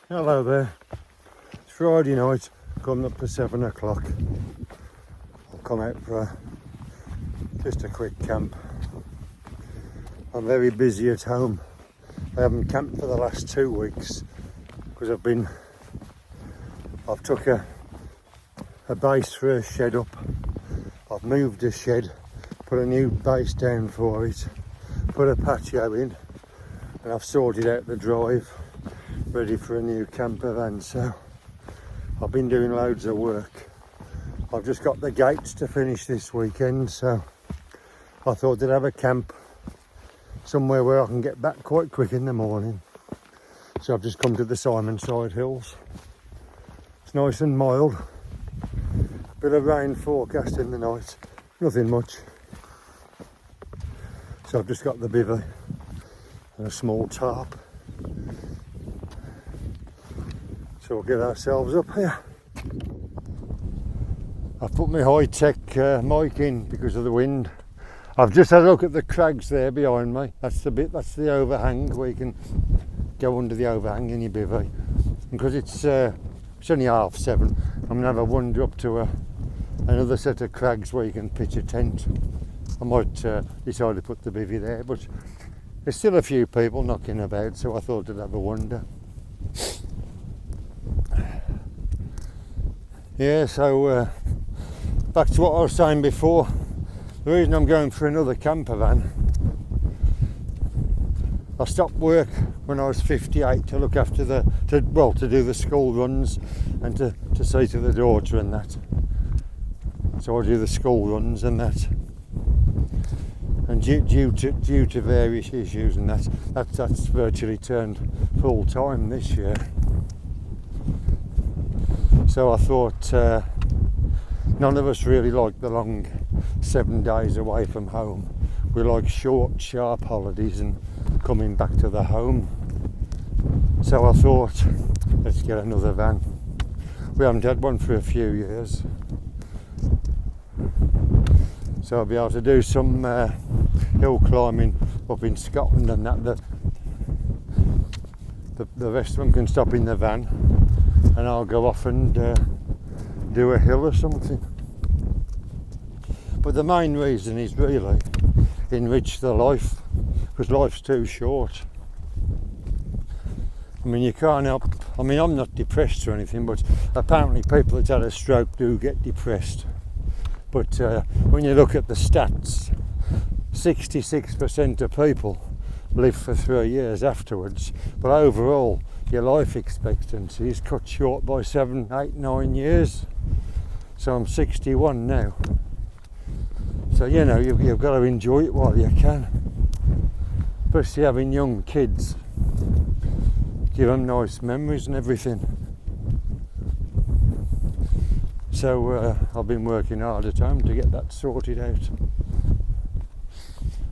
Hello there. It's Friday night, coming up to 7 o'clock. I'll come out for just a quick camp. I'm very busy at home. I haven't camped for the last 2 weeks because I've took a base for a shed up. I've moved the shed, put a new base down for it, put a patio in, and I've sorted out the drive, ready for a new camper van. So I've been doing loads of work. I've just got the gates to finish this weekend, so I thought I'd have a camp somewhere where I can get back quite quick in the morning. So I've just come to the Simonside Hills. It's nice and mild. Bit of rain forecast in the night, nothing much. So I've just got the bivy and a small tarp. So we'll get ourselves up here. I've put my high-tech mic in because of the wind. I've just had a look at the Crags there behind me. That's the overhang where you can go under the overhang in your bivy. And because it's only 7:30, I'm going to have a wander up to another set of Crags where you can pitch a tent. I might decide to put the bivy there, but there's still a few people knocking about, so I thought I'd have a wander. Yeah, so back to what I was saying before. The reason I'm going for another camper van, I stopped work when I was 58 to look after to do the school runs and to see to the daughter and that. So I do the school runs and that. And due to various issues and that's virtually turned full time this year. So I thought none of us really like the long 7 days away from home. We like short, sharp holidays and coming back to the home. So I thought, let's get another van. We haven't had one for a few years. So I'll be able to do some hill climbing up in Scotland and that. The rest of them can stop in the van and I'll go off and do a hill or something. But the main reason is really enrich the life, because life's too short. I mean, you can't help, I'm not depressed or anything, but apparently people that had a stroke do get depressed. But when you look at the stats, 66% of people live for 3 years afterwards, but overall your life expectancy is cut short by 7, 8, 9 years. So I'm 61 now. So you've got to enjoy it while you can. Especially having young kids. Give them nice memories and everything. So I've been working hard at home to get that sorted out.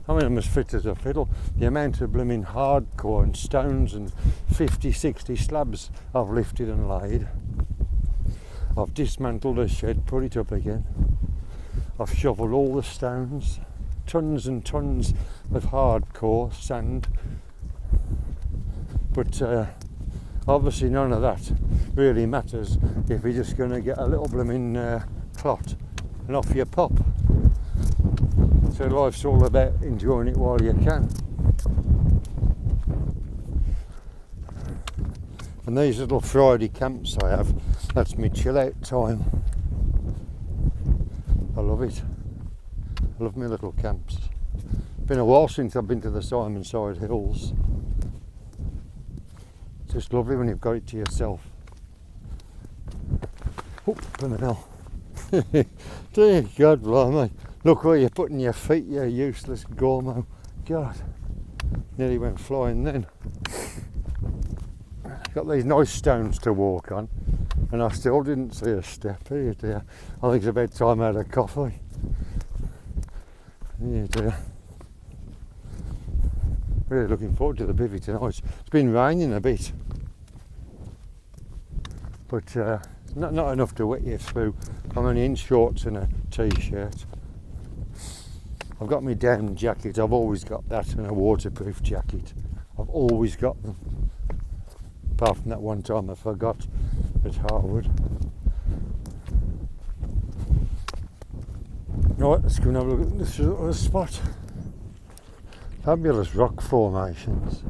I'm as fit as a fiddle. The amount of blooming hardcore and stones and 50, 60 slabs I've lifted and laid. I've dismantled the shed, put it up again. I've shoveled all the stones, tons and tons of hardcore sand. But obviously none of that really matters if you're just going to get a little blooming clot and off you pop. So life's all about enjoying it while you can. And these little Friday camps I have, that's my chill out time. I love it. I love my little camps. Been a while since I've been to the Simonside Hills. It's just lovely when you've got it to yourself. Oh, blooming hell. Dear God, blimey. Look where you're putting your feet, you useless gormo. God, nearly went flying then. Got these nice stones to walk on, and I still didn't see a step. Here, dear. I think it's about time I had a coffee. Here, dear. Really looking forward to the bivvy tonight. It's been raining a bit, but not enough to wet you through. I'm only in shorts and a t-shirt. I've got my down jacket, I've always got that, and a waterproof jacket. I've always got them. apart from that one time I forgot at Harwood. Right, let's go and have a look at this other spot. Fabulous rock formations.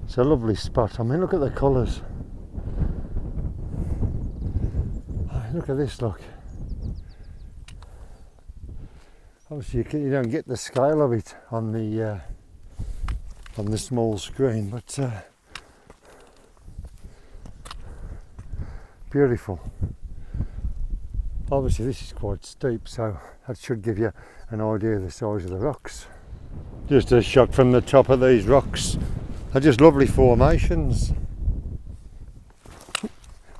It's a lovely spot. I mean, look at the colours. Look at this, look. Obviously you don't get the scale of it on the small screen, but beautiful. Obviously this is quite steep, so that should give you an idea of the size of the rocks. Just a shot from the top of these rocks. They're just lovely formations.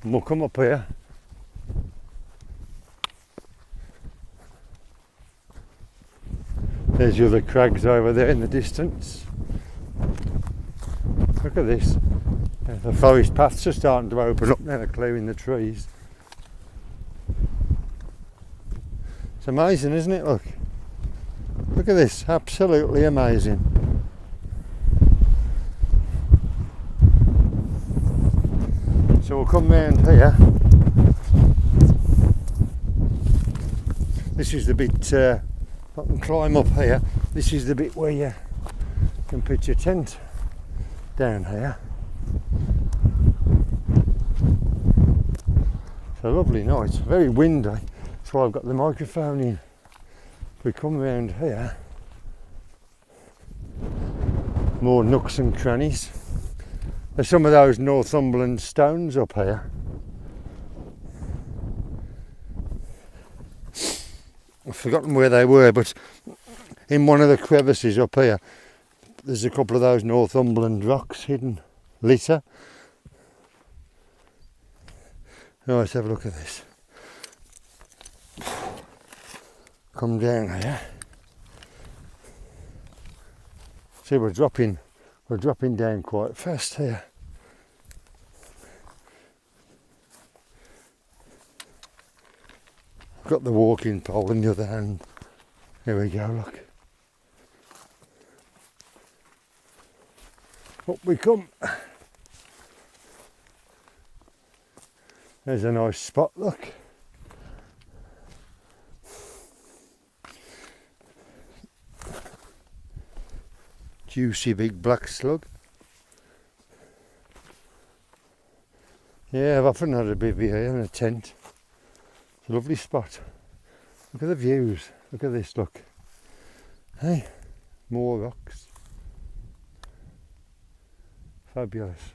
And we'll come up here. There's your other crags over there in the distance. Look at this. The forest paths are starting to open up now, they're clearing the trees. It's amazing, isn't it? Look. Look at this, absolutely amazing. So we'll come round here. This is the bit, I can climb up here. This is the bit where you can pitch your tent down here. It's a lovely night, very windy. That's why I've got the microphone in. If we come round here, more nooks and crannies. There's some of those Northumberland stones up here. I've forgotten where they were, but in one of the crevices up here, there's a couple of those Northumberland rocks hidden. Litter. Right, let's have a look at this. Come down here. See, we're dropping down quite fast here. I've got the walking pole in the other hand. Here we go, look. Up we come. There's a nice spot, look. Juicy big black slug. Yeah, I've often had a bivy here in a tent. It's a lovely spot. Look at the views. Look at this, look. Hey, more rocks. Fabulous.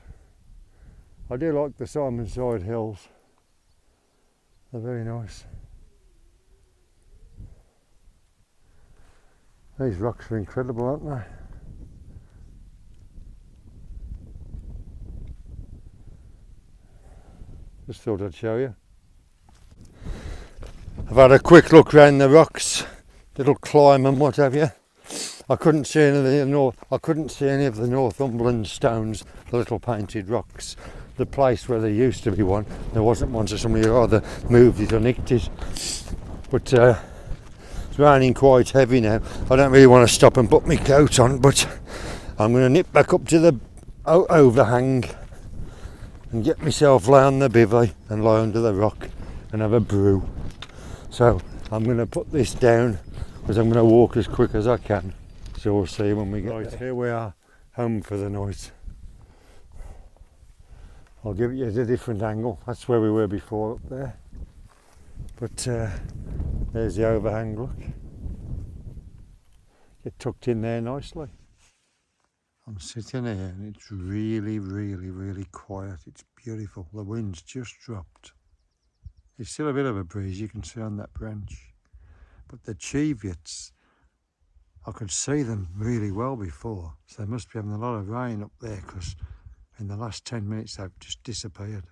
I do like the Simonside Hills. They're very nice. These rocks are incredible, aren't they? Just thought I'd show you. I've had a quick look round the rocks, little climb and what have you. I couldn't see any of the Northumberland stones, the little painted rocks. The place where there used to be one, there wasn't one, so somebody either moved it or nicked it. But it's raining quite heavy now. I don't really want to stop and put my coat on, but I'm going to nip back up to the overhang and get myself lay on the bivy and lie under the rock and have a brew. So I'm going to put this down because I'm going to walk as quick as I can. So we'll see when we get there. Here we are, home for the night. I'll give you a different angle. That's where we were before up there. But there's the overhang, look. Get tucked in there nicely. I'm sitting here and it's really, really, really quiet. It's beautiful. The wind's just dropped. There's still a bit of a breeze, you can see on that branch. But the cheviots, I could see them really well before. So they must be having a lot of rain up there because in the last 10 minutes they've just disappeared.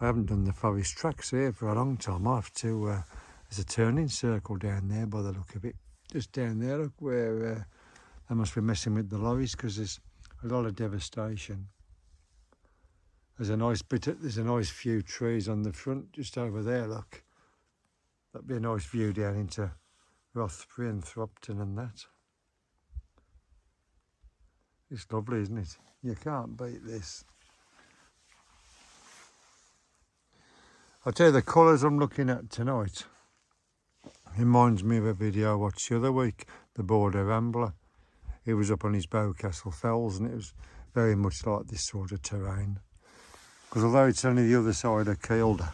I haven't done the forest tracks here for a long time. I have to, there's a turning circle down there by the look of it. Just down there, look, where they must be messing with the lorries because there's a lot of devastation. There's a nice few trees on the front, just over there, look. That'd be a nice view down into Rothbury and Thropton and that. It's lovely, isn't it? You can't beat this. I'll tell you, the colours I'm looking at tonight reminds me of a video I watched the other week, the Border Rambler. He was up on his Bowcastle Fells and it was very much like this sort of terrain. Because although it's only the other side of Kielder,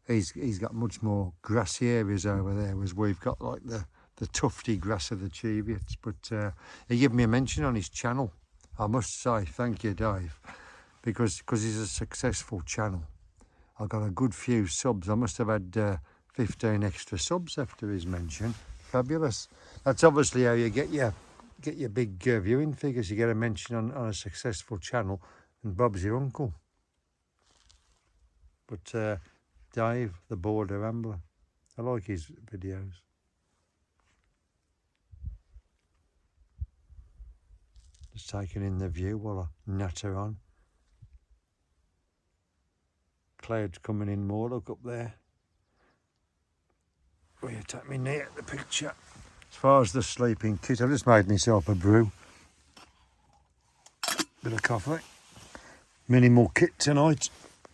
he's got much more grassy areas over there, whereas we've got like the tufty grass of the Cheviots. But he gave me a mention on his channel. I must say thank you, Dave, because he's a successful channel. I got a good few subs. I must have had 15 extra subs after his mention. Fabulous. That's obviously how you get your big viewing figures. You get a mention on a successful channel, and Bob's your uncle. But Dave, the Border Rambler, I like his videos. Just taking in the view while I natter on. Clouds coming in more, look up there. Will you take me near the picture? As far as the sleeping kit, I've just made myself a brew. Bit of coffee. Minimal kit tonight.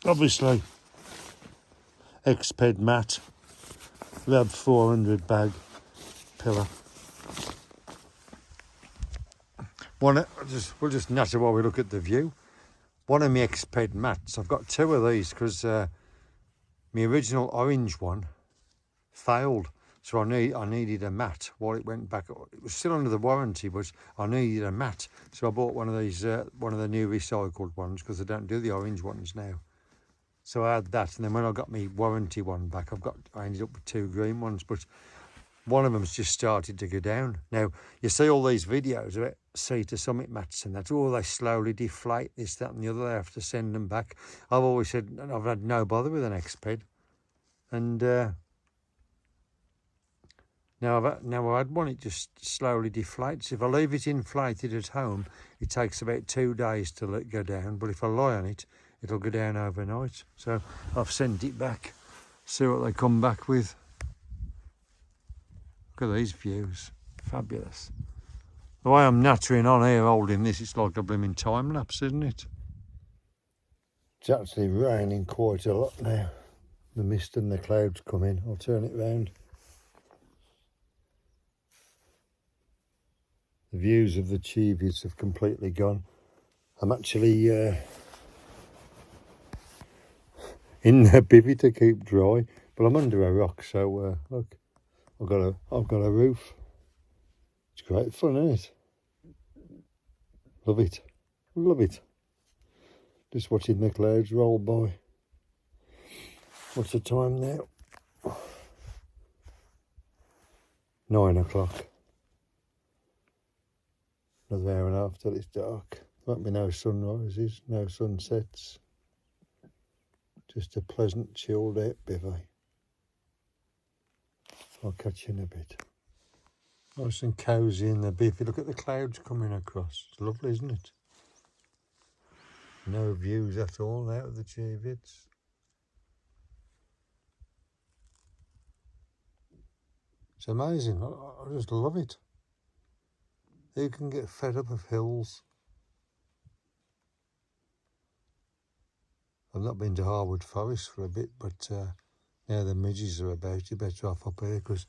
Obviously, X-Ped mat. Rab 400 bag pillar. We'll just natter while we look at the view. One of my X-Ped mats, I've got two of these because my original orange one failed, so I needed a mat while it went back. It was still under the warranty, but I needed a mat, so I bought one of these, one of the new recycled ones, because they don't do the orange ones now. So I had that, and then when I got my warranty one back, I ended up with two green ones, but one of them's just started to go down. Now, you see all these videos of it, Sea to Summit mats and that, they slowly deflate, this, that and the other, they have to send them back. I've always said, I've had no bother with an X-Ped, and now I've had one, it just slowly deflates. If I leave it inflated at home, it takes about 2 days to let it go down, but if I lie on it, it'll go down overnight. So I've sent it back, see what they come back with. Look at these views, fabulous. The way I'm nattering on here holding this, it's like a blooming time lapse, isn't it? It's actually raining quite a lot now. The mist and the clouds come in. I'll turn it round. The views of the Cheviots have completely gone. I'm actually in the bivvy to keep dry, but I'm under a rock, so look, I've got a roof. It's great fun, isn't it? Love it. Love it. Just watching the clouds roll by. What's the time now? 9 o'clock. Another hour and a half till it's dark. Won't be no sunrises, no sunsets. Just a pleasant, chilled out bivvy. I'll catch you in a bit. Nice and cosy in the bivvy. Look at the clouds coming across. It's lovely, isn't it? No views at all out of the Cheviots. It's amazing. I just love it. Who can get fed up of hills? I've not been to Harwood Forest for a bit, but now the midges are about, you're better off up here, because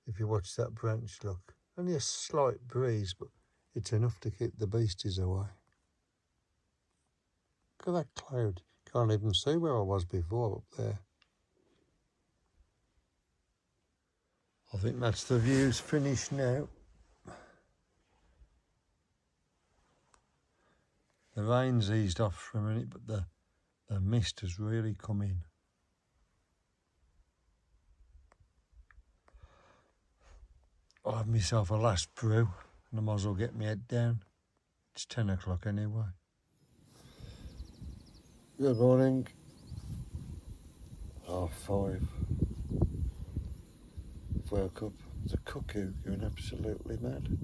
if you watch that branch, look, only a slight breeze, but it's enough to keep the beasties away. Look at that cloud. Can't even see where I was before up there. I think that's the views finished now. The rain's eased off for a minute, but the mist has really come in. I'll have myself a last brew and I might as well get my head down. It's 10 o'clock anyway. Good morning. 5:30. Woke up. There's a cuckoo going absolutely mad.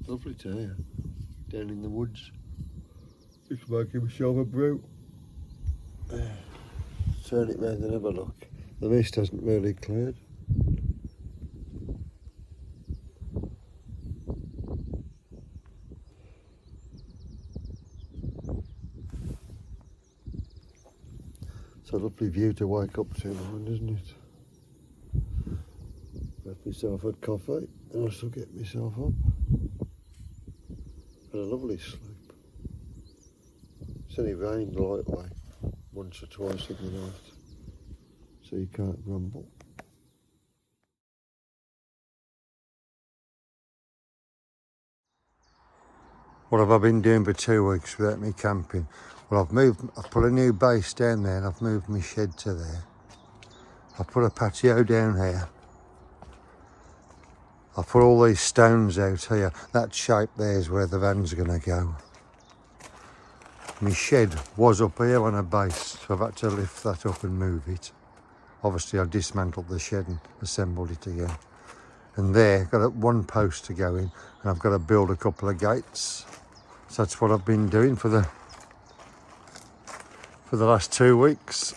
Lovely to hear. Down in the woods. Just making myself a brew. Turn it round and have a look. The mist hasn't really cleared. It's a lovely view to wake up to, isn't it? Left myself a coffee and I shall get myself up. Had a lovely sleep. It's only rained lightly once or twice in the night, so you can't grumble. What have I been doing for 2 weeks without me camping? Well, I've put a new base down there and I've moved my shed to there. I've put a patio down here. I've put all these stones out here. That shape there is where the van's going to go. My shed was up here on a base, so I've had to lift that up and move it. Obviously, I've dismantled the shed and assembled it again. And there, got one post to go in, and I've got to build a couple of gates. So that's what I've been doing for the last 2 weeks.